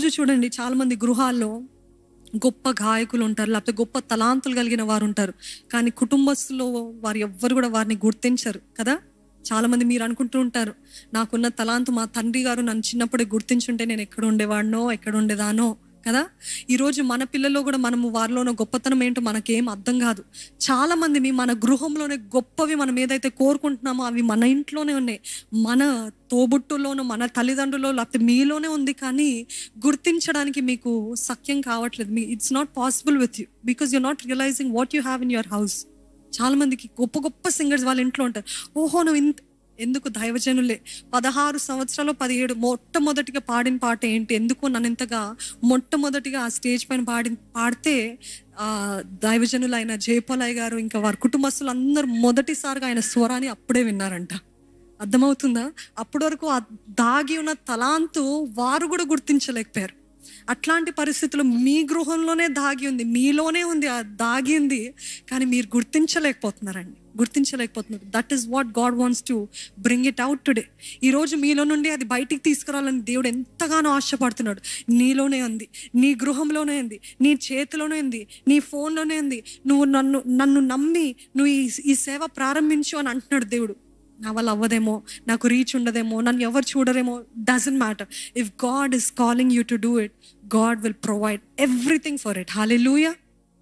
ఈరోజు చూడండి, చాలామంది గృహాల్లో గొప్ప గాయకులు ఉంటారు, లేకపోతే గొప్ప తలాంతులు కలిగిన వారు ఉంటారు. కానీ కుటుంబస్తులో వారు ఎవ్వరు కూడా వారిని గుర్తించరు కదా. చాలామంది మీరు అనుకుంటూ ఉంటారు, నాకున్న తలాంతు మా తండ్రి గారు నన్ను చిన్నప్పుడే గుర్తించుంటే నేను ఎక్కడ ఉండేవాడినో, ఎక్కడ ఉండేదానో కదా. ఈరోజు మన పిల్లల్లో కూడా మనము వారిలో ఉన్న గొప్పతనం ఏంటో మనకేం అర్థం కాదు. చాలామంది మన గృహంలోనే గొప్పవి మనం ఏదైతే కోరుకుంటున్నామో అవి మన ఇంట్లోనే ఉన్నాయి, మన తోబుట్టులోనూ, మన తల్లిదండ్రుల్లో, లేకపోతే మీలోనే ఉంది. కానీ గుర్తించడానికి మీకు సఖ్యం కావట్లేదు. It's not possible with you because you're not realising what you have in your house. చాలామందికి గొప్ప గొప్ప సింగర్స్ వాళ్ళ ఇంట్లో ఉంటారు. ఓహో, నువ్వు ఎందుకు దైవజనులే 16 సంవత్సరాలు 17 మొట్టమొదటిగా పాడిన పాట ఏంటి, ఎందుకు నన్ను ఇంతగా మొట్టమొదటిగా ఆ స్టేజ్ పైన పాడితే దైవజనులైన జయపాలయ్య గారు ఇంకా వారి కుటుంబస్తులు అందరూ మొదటిసారిగా ఆయన స్వరాన్ని అప్పుడే విన్నారంట. అర్థమవుతుందా? అప్పటి వరకు ఆ దాగి ఉన్న తలాంతు వారు కూడా గుర్తించలేకపోయారు. అట్లాంటి పరిస్థితులు మీ గృహంలోనే దాగి ఉంది, మీలోనే ఉంది, ఆ దాగి ఉంది. కానీ మీరు గుర్తించలేకపోతున్నారు. That is what God wants to bring it out today. ఈరోజు మీలో నుండి అది బయటికి తీసుకురావాలని దేవుడు ఎంతగానో ఆశపడుతున్నాడు. నీలోనే ఉంది, నీ గృహంలోనే ఉంది, నీ చేతిలోనే ఉంది, నీ ఫోన్లోనే ఉంది. నువ్వు నన్ను నమ్మి నువ్వు ఈ సేవ ప్రారంభించు అని అంటున్నాడు దేవుడు. నా వల్ల అవ్వదేమో, నాకు రీచ్ ఉండదేమో, నన్ను ఎవరు చూడరేమో, doesn't matter. If God is calling you to do it, God will provide everything for it. Hallelujah,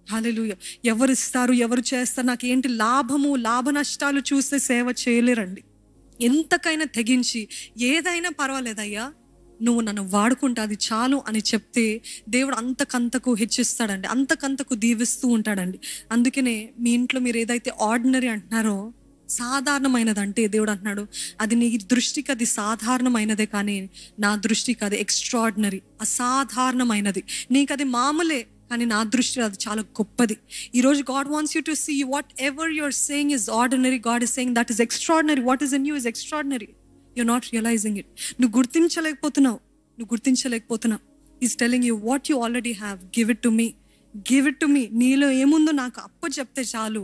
hallelujah. ఎవరు ఇస్తారు, ఎవరు చేస్తారు, నాకు ఏంటి లాభ నష్టాలు చూస్తే సేవ చేయలేరండి. ఎంతకైనా తెగించి ఏదైనా పర్వాలేదయ్యా, నువ్వు నన్ను వాడుకుంటే అది చాలు అని చెప్తే దేవుడు అంతకంతకు హెచ్చిస్తాడండి, అంతకంతకు దీవిస్తూ ఉంటాడండి. అందుకనే మీ ఇంట్లో మీరు ఏదైతే ఆర్డినరీ అంటున్నారో, సాధారణమైనదంటే దేవుడు అంటున్నాడు, అది నీ దృష్టికి అది సాధారణమైనదే, కానీ నా దృష్టికి అది ఎక్స్ట్రాడినరీ, అసాధారణమైనది. నీకు అది మామూలే, కానీ నా దృష్టిలో అది చాలా గొప్పది. ఈరోజు God wants you to see whatever you're saying is ordinary, God is saying that is extraordinary. What is in you is extraordinary. You're not realizing it. నువ్వు గుర్తించలేకపోతున్నావు. Is telling you what you already have, give it to me. నీలో ఏముందో నాకు అప్పు చెప్తే చాలు,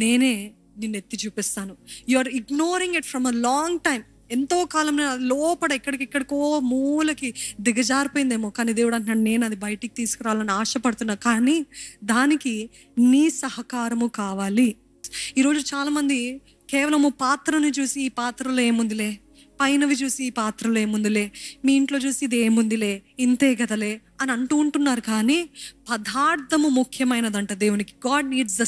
నేనే నిన్ను ఎత్తి చూపిస్తాను. You are ignoring it from a long time. ఎంతో కాలం లోపల ఎక్కడికో మూలకి దిగజారిపోయిందేమో, కానీ దేవుడు అంటున్నాడు, నేను అది బయటికి తీసుకురావాలని ఆశపడుతున్నా, కానీ దానికి నీ సహకారము కావాలి. ఈరోజు చాలామంది కేవలము పాత్రను చూసి ఈ పాత్రలో ఏముందిలే, పైనవి చూసి ఈ పాత్రలో ఏముందిలే, మీ ఇంట్లో చూసి ఇది ఏముందిలే, ఇంతే కదలే అని అంటూ ఉంటున్నారు. కానీ పదార్థము ముఖ్యమైనదంట దేవునికి. God needs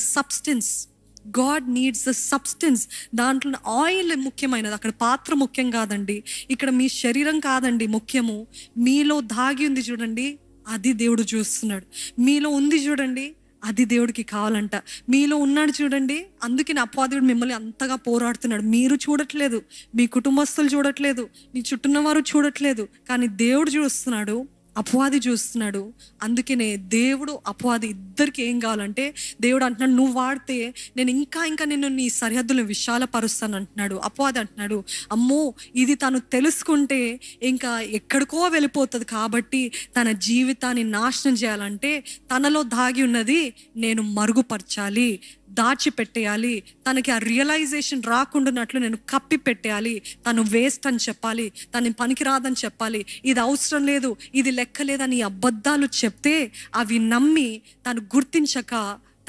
the substance. దాంట్లో ఆయిల్ ముఖ్యమైనది, అక్కడ పాత్ర ముఖ్యం కాదండి. ఇక్కడ మీ శరీరం కాదండి ముఖ్యము. మీలో దాగి ఉంది చూడండి, అది దేవుడు చూస్తున్నాడు. మీలో ఉంది చూడండి, అది దేవుడికి కావాలంట. మీలో ఉన్నాడు చూడండి, అందుకని అపవాదుడు మిమ్మల్ని అంతగా పోరాడుతున్నాడు. మీరు చూడట్లేదు, మీ కుటుంబస్తులు చూడట్లేదు, మీ చుట్టూన్న వారు చూడట్లేదు, కానీ దేవుడు చూస్తున్నాడు, అపవాది చూస్తున్నాడు. అందుకనే దేవుడు అపవాది ఇద్దరికి ఏం కావాలంటే, దేవుడు అంటున్నాడు, నువ్వు వాడితే నేను ఇంకా నిన్ను నీ సరిహద్దులను విశాలపరుస్తాను అంటున్నాడు. అపవాది అంటున్నాడు, అమ్మో ఇది తను తెలుసుకుంటే ఇంకా ఎక్కడికో వెళ్ళిపోతుంది, కాబట్టి తన జీవితాన్ని నాశనం చేయాలంటే తనలో దాగి ఉన్నది నేను మరుగుపరచాలి, దాచిపెట్టేయాలి. తనకి ఆ రియలైజేషన్ రాకుండానట్లు నేను కప్పి పెట్టేయాలి. తను వేస్ట్ అని చెప్పాలి, తను పనికిరాదని చెప్పాలి, ఇది అవసరం లేదు, ఇది లెక్కలేదని అబద్ధాలు చెప్తే అవి నమ్మి తను గుర్తించక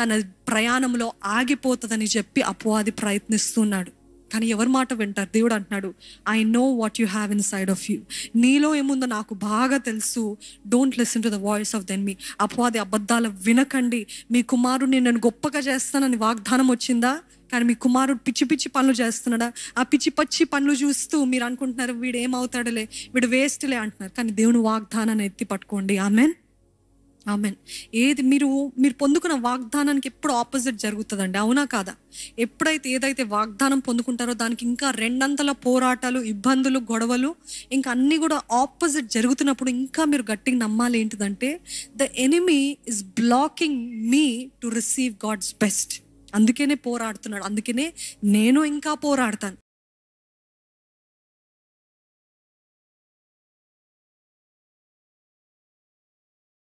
తన ప్రయాణంలో ఆగిపోతుందని చెప్పి అపవాది ప్రయత్నిస్తున్నాడు. కానీ ఎవరి మాట వింటారు? దేవుడు అంటున్నాడు, I know what you have in side of you. నీలో ఏముందో నాకు బాగా తెలుసు. Don't listen to the voice of the enemy. అపవాది అబద్ధాలు వినకండి. మీ కుమారుడిని నేను గొప్పగా చేస్తానని వాగ్దానం వచ్చిందా? కానీ మీ కుమారుడు పిచ్చి పనులు చేస్తున్నాడా? ఆ పిచ్చి పనులు చూస్తూ మీరు అనుకుంటున్నారు, వీడు ఏమవుతాడులే, వీడు వేస్ట్లే అంటున్నారు. కానీ దేవుని వాగ్దానాన్ని ఎత్తి పట్టుకోండి. ఆమెన్. ఏది మీరు పొందుకున్న వాగ్దానానికి ఎప్పుడు ఆపోజిట్ జరుగుతుందండి, అవునా కాదా? ఎప్పుడైతే ఏదైతే వాగ్దానం పొందుకుంటారో దానికి ఇంకా రెండంతల పోరాటాలు, ఇబ్బందులు, గొడవలు, ఇంకా అన్నీ కూడా ఆపోజిట్ జరుగుతున్నప్పుడు ఇంకా మీరు గట్టిగా నమ్మాలి ఏంటిదంటే, the enemy is blocking me to receive God's best. అందుకనే పోరాడుతున్నాడు. అందుకనే నేను ఇంకా పోరాడతాను.